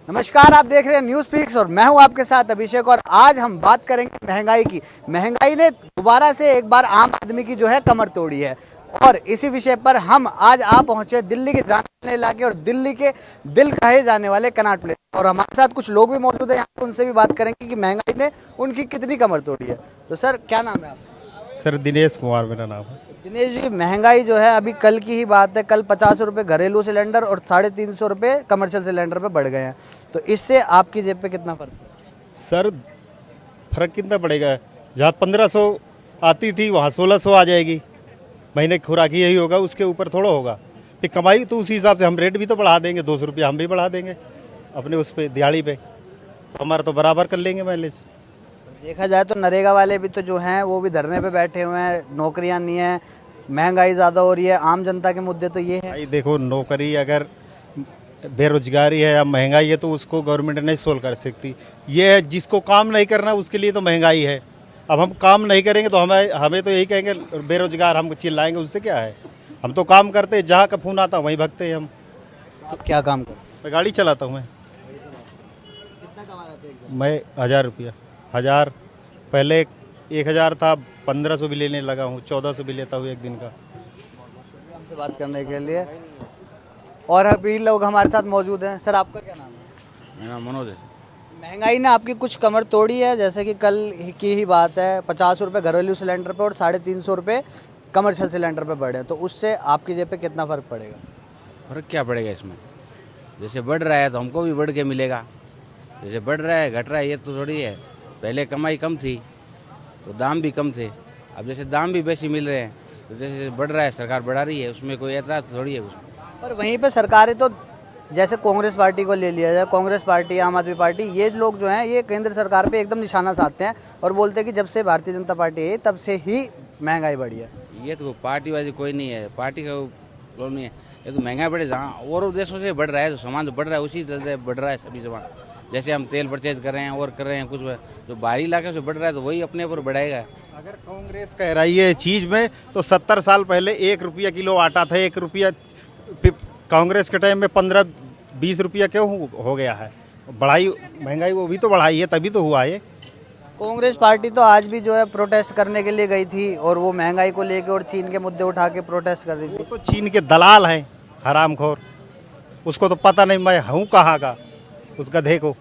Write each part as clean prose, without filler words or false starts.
नमस्कार, आप देख रहे हैं न्यूज़ पीक्स और मैं हूं आपके साथ अभिषेक। और आज हम बात करेंगे महंगाई की। महंगाई ने दोबारा से एक बार आम आदमी की जो है कमर तोड़ी है और इसी विषय पर हम आज आ पहुंचे दिल्ली के जाने माने इलाके और दिल्ली के दिल कहे जाने वाले कनॉट प्लेस। और हमारे साथ कुछ लोग भी मौजूद हैं यहाँ पर, उनसे भी बात करेंगे कि महंगाई ने उनकी कितनी कमर तोड़ी है। तो सर, क्या नाम है आपका? सर दिनेश कुमार मेरा नाम है। दिनेश जी, महंगाई जो है अभी कल की ही बात है, कल 50 रुपये घरेलू सिलेंडर और 350 रुपये कमर्शियल सिलेंडर पे बढ़ गए हैं। तो इससे आपकी जेब पे कितना फर्क है? सर फर्क कितना पड़ेगा? जहाँ 1500 आती थी वहाँ 1600 आ जाएगी। महीने की खुराक यही होगा, उसके ऊपर थोड़ा होगा। फिर कमाई तो उसी हिसाब से हम रेट भी तो बढ़ा देंगे, 200 रुपया हम भी बढ़ा देंगे अपने उस पर दिहाड़ी पे, तो हमारा तो बराबर कर लेंगे माइलेज। देखा जाए तो नरेगा वाले भी तो जो हैं वो भी धरने पे बैठे हुए हैं, नौकरियां नहीं है, महंगाई ज़्यादा हो रही है। आम जनता के मुद्दे तो ये है। भाई देखो, नौकरी अगर बेरोजगारी है या महंगाई है तो उसको गवर्नमेंट नहीं सोल्व कर सकती। ये है जिसको काम नहीं करना उसके लिए तो महंगाई है। अब हम काम नहीं करेंगे तो हमें तो यही कहेंगे बेरोजगार, हम चिल्लाएंगे, उससे क्या है? हम तो काम करते हैं, जहाँ का फोन आता वहीं भगते हैं हम। तो क्या काम कर? मैं गाड़ी चलाता हूँ। कितना कमा रहे थे? मैं 1000 रुपया, 1000 पहले 1000 था, 1500 भी लेने लगा हूँ, 1400 भी लेता हूँ एक दिन का। हमसे बात करने के लिए और अभी लोग हमारे साथ मौजूद हैं। सर, आपका क्या नाम है? मेरा नाम मनोज है। महंगाई ने आपकी कुछ कमर तोड़ी है, जैसे कि कल की ही बात है, 50 रुपये घरेलू सिलेंडर पे और 350 रुपये कमर्शियल सिलेंडर पे बढ़े। तो उससे आपकी जेब पे कितना फ़र्क पड़ेगा? फर्क क्या पड़ेगा इसमें? जैसे बढ़ रहा है तो हमको भी बढ़ के मिलेगा, जैसे बढ़ रहा है घट रहा है ये तो थोड़ी है। पहले कमाई कम थी तो दाम भी कम थे, अब जैसे दाम भी बेसी मिल रहे हैं तो जैसे बढ़ रहा है सरकार बढ़ा रही है, उसमें कोई एतराज़ थोड़ी है उसमें। पर वहीं पे सरकारें तो, जैसे कांग्रेस पार्टी को ले लिया जाए, कांग्रेस पार्टी, आम आदमी पार्टी, ये लोग जो हैं ये केंद्र सरकार पे एकदम निशाना साधते हैं और बोलते हैं कि जब से भारतीय जनता पार्टी है तब से ही महंगाई बढ़ी है। ये तो पार्टी वाली कोई नहीं है, पार्टी का प्रॉब्लम नहीं है। ये तो महंगाई बढ़े जहाँ और देशों से बढ़ रहा है तो सामान तो बढ़ रहा है, उसी तरह से बढ़ रहा है सभी सामान। जैसे हम तेल परचेज कर रहे हैं और कर रहे हैं, कुछ जो बाहरी इलाके से बढ़ रहा है तो वही अपने ऊपर बढ़ाएगा। अगर कांग्रेस कह रही है चीज़ में तो 70 साल पहले 1 रुपया किलो आटा था, 1 रुपया कांग्रेस के टाइम में 15-20 रुपया क्यों हो गया है? बढ़ाई महंगाई वो भी तो बढ़ाई है, तभी तो हुआ है। कांग्रेस पार्टी तो आज भी जो है प्रोटेस्ट करने के लिए गई थी और वो महंगाई को लेकर और चीन के मुद्दे उठा के प्रोटेस्ट कर रही थी। तो चीन के दलाल हैं, हरामखोर। उसको तो पता नहीं मैं हूँ कहाँ का, उस गधे को।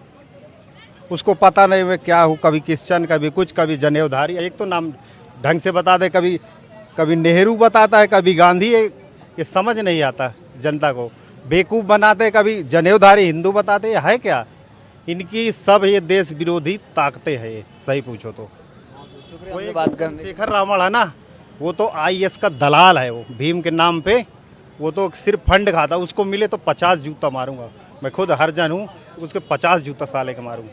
उसको पता नहीं मैं क्या हूँ, कभी क्रिश्चन, कभी कुछ, कभी जनेऊधारी। एक तो नाम ढंग से बता दे, कभी नेहरू बताता है, कभी गांधी है। ये समझ नहीं आता जनता को, बेवकूफ़ बनाते, कभी जनेऊधारी हिंदू बताते। है क्या इनकी? सब ये देश विरोधी ताकतें हैं ये, सही पूछो तो। हमसे बात करने शेखर रावण है ना, वो तो IAS का दलाल है। वो भीम के नाम पे वो तो सिर्फ फंड खाता। उसको मिले तो 50 जूता मारूंगा। मैं खुद हरिजन हूँ, उसके 50 जूता साले का मारूंगा।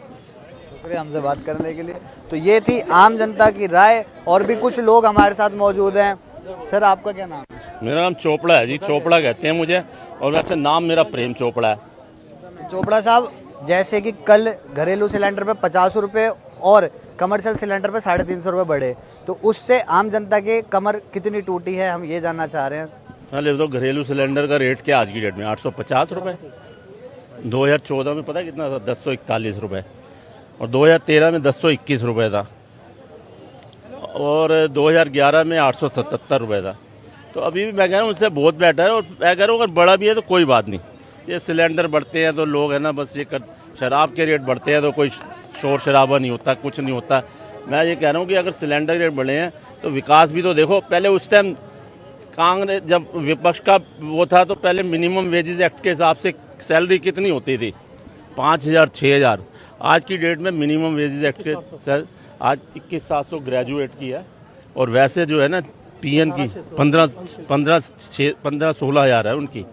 शुक्रिया हमसे बात करने के लिए। तो ये थी आम जनता की राय और भी कुछ लोग हमारे साथ मौजूद हैं। सर, आपका क्या नाम है? मेरा नाम चोपड़ा है जी, चोपड़ा कहते हैं मुझे, और वैसे नाम मेरा प्रेम चोपड़ा है। चोपड़ा साहब, जैसे कि कल घरेलू सिलेंडर पे 50 रुपये और कमर्शियल सिलेंडर पे 350 रुपये बढ़े, तो उससे आम जनता के कमर कितनी टूटी है, हम ये जानना चाह रहे हैं। पहले तो घरेलू सिलेंडर का रेट क्या आज की डेट में? 850 रुपये। 2014 में पता कितना था? 1041 रुपये। और 2013 में 1021 रुपये था, और 2011 में 877 रुपये था। तो अभी भी मैं कह रहा हूँ उससे बहुत बेटर है। और मैं कह रहा हूँ अगर बड़ा भी है तो कोई बात नहीं। ये सिलेंडर बढ़ते हैं तो लोग है ना, बस ये शराब के रेट बढ़ते हैं तो कोई शोर शराबा नहीं होता, कुछ नहीं होता। मैं ये कह रहा हूँ कि अगर सिलेंडर के रेट बढ़े हैं तो विकास भी तो देखो। पहले उस टाइम कांग्रेस जब विपक्ष का वो था तो पहले मिनिमम वेजेस एक्ट के हिसाब से सैलरी कितनी होती थी? 5000, 6000। आज की डेट में मिनिमम वेजेस एक्ट के आज 21,700 ग्रेजुएट की है, और वैसे जो है ना PN की 15-16 हज़ार है उनकी।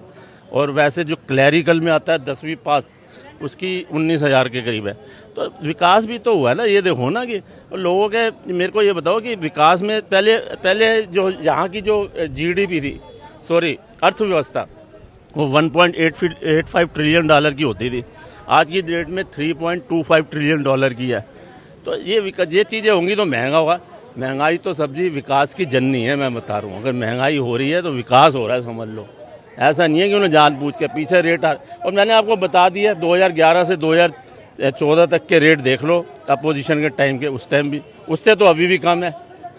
और वैसे जो क्लैरिकल में आता है 10वीं पास, उसकी 19,000 के करीब है। तो विकास भी तो हुआ है ना। ये देखो ना कि लोगों के, मेरे को ये बताओ कि विकास में पहले जो यहाँ की जो GDP थी, अर्थव्यवस्था, वो 1.85 ट्रिलियन डॉलर की होती थी। आज की डेट में 3.25 ट्रिलियन डॉलर की है। तो ये चीज़ें होंगी तो महंगा होगा। महंगाई तो सब्जी विकास की जननी है, मैं बता रहा हूँ। अगर महंगाई हो रही है तो विकास हो रहा है, समझ लो। ऐसा नहीं है कि उन्हें जानबूझ के पीछे रेट और मैंने आपको बता दिया 2011 से 2014 तक के रेट देख लो अपोजिशन के टाइम के, उस टाइम भी उससे तो अभी भी कम है,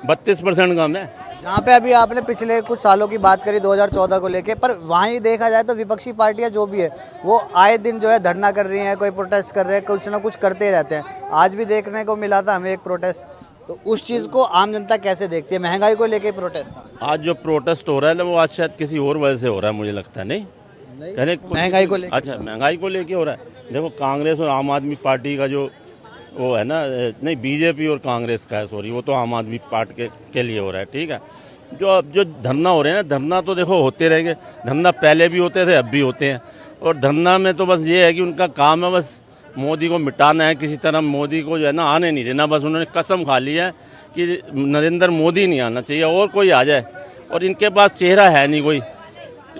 32% कम है। जहाँ पे अभी आपने पिछले कुछ सालों की बात करी 2014 को लेके, पर वहाँ ही देखा जाए तो विपक्षी पार्टियाँ जो भी है वो आए दिन जो है धरना कर रही हैं, कोई प्रोटेस्ट कर रहे हैं, कुछ ना कुछ करते ही रहते हैं। आज भी देखने को मिला था हमें एक प्रोटेस्ट, तो उस चीज़ को आम जनता कैसे देखती है? महंगाई को लेके प्रोटेस्ट था आज जो प्रोटेस्ट हो रहा है ना वो आज शायद किसी और वजह से हो रहा है, मुझे लगता है। नहीं महंगाई को लेके। अच्छा, महंगाई को लेके हो रहा है। देखो कांग्रेस और आम आदमी पार्टी का जो वो है ना, नहीं बीजेपी और कांग्रेस का है, सॉरी, वो तो आम आदमी पार्टी के लिए हो रहा है, ठीक है। जो धरना हो रहे हैं ना, धरना तो देखो होते रहेंगे, धरना पहले भी होते थे, अब भी होते हैं। और धरना में तो बस ये है कि उनका काम है बस मोदी को मिटाना है किसी तरह, मोदी को जो है ना आने नहीं देना। बस उन्होंने कसम खा ली है कि नरेंद्र मोदी नहीं आना चाहिए और कोई आ जाए। और इनके पास चेहरा है नहीं कोई,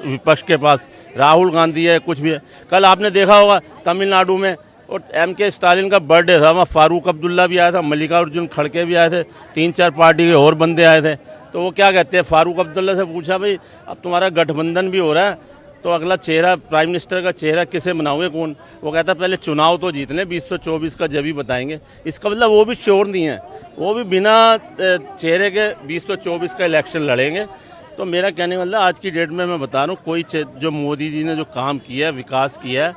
विपक्ष के पास राहुल गांधी है, कुछ भी है। कल आपने देखा होगा तमिलनाडु में और MK स्टालिन का बर्थडे था, वहाँ फारूक अब्दुल्ला भी आया था, मल्लिकार्जुन खड़गे भी आए थे, 3-4 पार्टी के और बंदे आए थे। तो वो क्या कहते हैं, फारूक अब्दुल्ला से पूछा भाई अब तुम्हारा गठबंधन भी हो रहा है तो अगला चेहरा प्राइम मिनिस्टर का चेहरा किसे बनाओगे, कौन? वो कहता पहले चुनाव तो जीत लें 2024 का, जब ही बताएंगे। इसका मतलब वो भी श्योर नहीं है, वो भी बिना चेहरे के 2024 का इलेक्शन लड़ेंगे। तो मेरा कहने वाला आज की डेट में मैं बता रहा हूँ, कोई जो मोदी जी ने जो काम किया है, विकास किया है,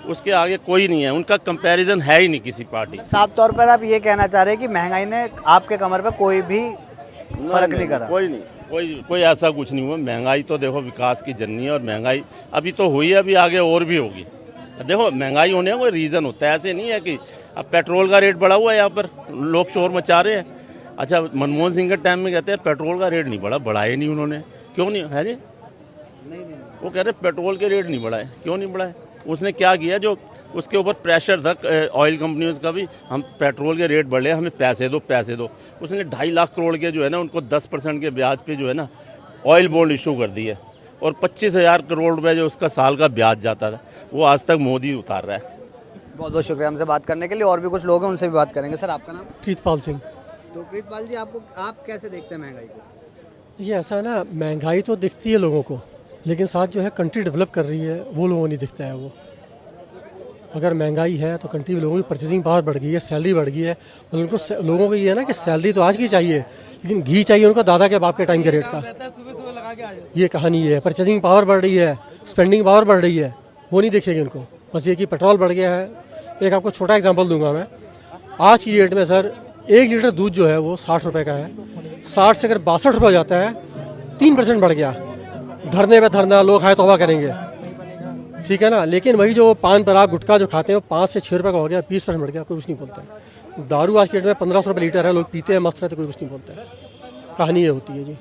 उसके आगे कोई नहीं है, उनका कंपैरिजन है ही नहीं किसी पार्टी। साफ तौर पर आप ये कहना चाह रहे हैं कि महंगाई ने आपके कमर पे कोई भी फर्क नहीं करा? कोई नहीं, कोई ऐसा कुछ नहीं हुआ। महंगाई तो देखो विकास की जननी है, और महंगाई अभी तो हुई है, अभी आगे और भी होगी। देखो महंगाई होने का कोई रीज़न होता है, ऐसे नहीं है कि अब पेट्रोल का रेट बढ़ा हुआ है, यहाँ पर लोग शोर मचा रहे हैं। अच्छा, मनमोहन सिंह के टाइम में कहते हैं पेट्रोल का रेट नहीं बढ़ा, बढ़ाए नहीं उन्होंने, क्यों नहीं है जी? वो कह रहे पेट्रोल के रेट नहीं बढ़ाए, क्यों नहीं बढ़ाए? उसने क्या किया, जो उसके ऊपर प्रेशर था ऑयल कंपनियों का भी, हम पेट्रोल के रेट बढ़े, हमें पैसे दो पैसे दो। उसने 2.5 लाख करोड़ के जो है ना उनको 10% के ब्याज पे जो है ना ऑयल बॉन्ड इशू कर दिए, और 25,000 करोड़ रुपए जो उसका साल का ब्याज जाता था वो आज तक मोदी उतार रहा है। बहुत बहुत शुक्रिया हमसे बात करने के लिए। और भी कुछ लोग हैं, उनसे भी बात करेंगे। सर आपका नाम? प्रीतपाल सिंह। तो प्रीतपाल जी, आप कैसे देखते हैं महंगाई को? ये ऐसा है ना, महंगाई तो दिखती है लोगों को, लेकिन साथ जो है कंट्री डेवलप कर रही है वो लोगों को नहीं दिखता है। वो अगर महंगाई है तो कंट्री में लोगों की परचेजिंग पावर बढ़ गई है, सैलरी बढ़ गई है, और उनको लोगों को ये है ना कि सैलरी तो आज की चाहिए, लेकिन घी चाहिए उनको दादा के बाप के टाइम के रेट का। ये कहानी है, परचेजिंग पावर बढ़ रही है, स्पेंडिंग पावर बढ़ रही है, वो नहीं देखेगी उनको। बस ये कि पेट्रोल बढ़ गया है। एक आपको छोटा एग्जाम्पल दूंगा मैं। आज की डेट में सर 1 लीटर दूध जो है वो 60 रुपये का है, 60 से अगर 62 रुपये हो जाता है, 3% बढ़ गया। धरने पे धरना, लोग हाय तौबा करेंगे, ठीक है ना। लेकिन वही जो पान पराग गुटखा जो खाते हैं वो 5 से 6 रुपये का हो गया, 20% बढ़ गया, कोई कुछ नहीं बोलता है। दारू आज की डेट में 1500 रुपये लीटर है, लोग पीते हैं, मस्त रहते, कोई कुछ नहीं बोलता है। कहानी ये होती है जी।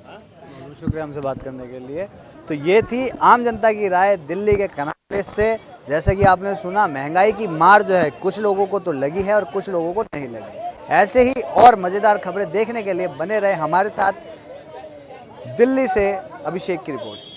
शुक्रिया हमसे बात करने के लिए। तो ये थी आम जनता की राय दिल्ली के कनॉट प्लेस से। जैसे कि आपने सुना, महंगाई की मार जो है कुछ लोगों को तो लगी है और कुछ लोगों को नहीं लगी। ऐसे ही और मज़ेदार खबरें देखने के लिए बने रहे हमारे साथ। दिल्ली से अभिषेक की रिपोर्ट।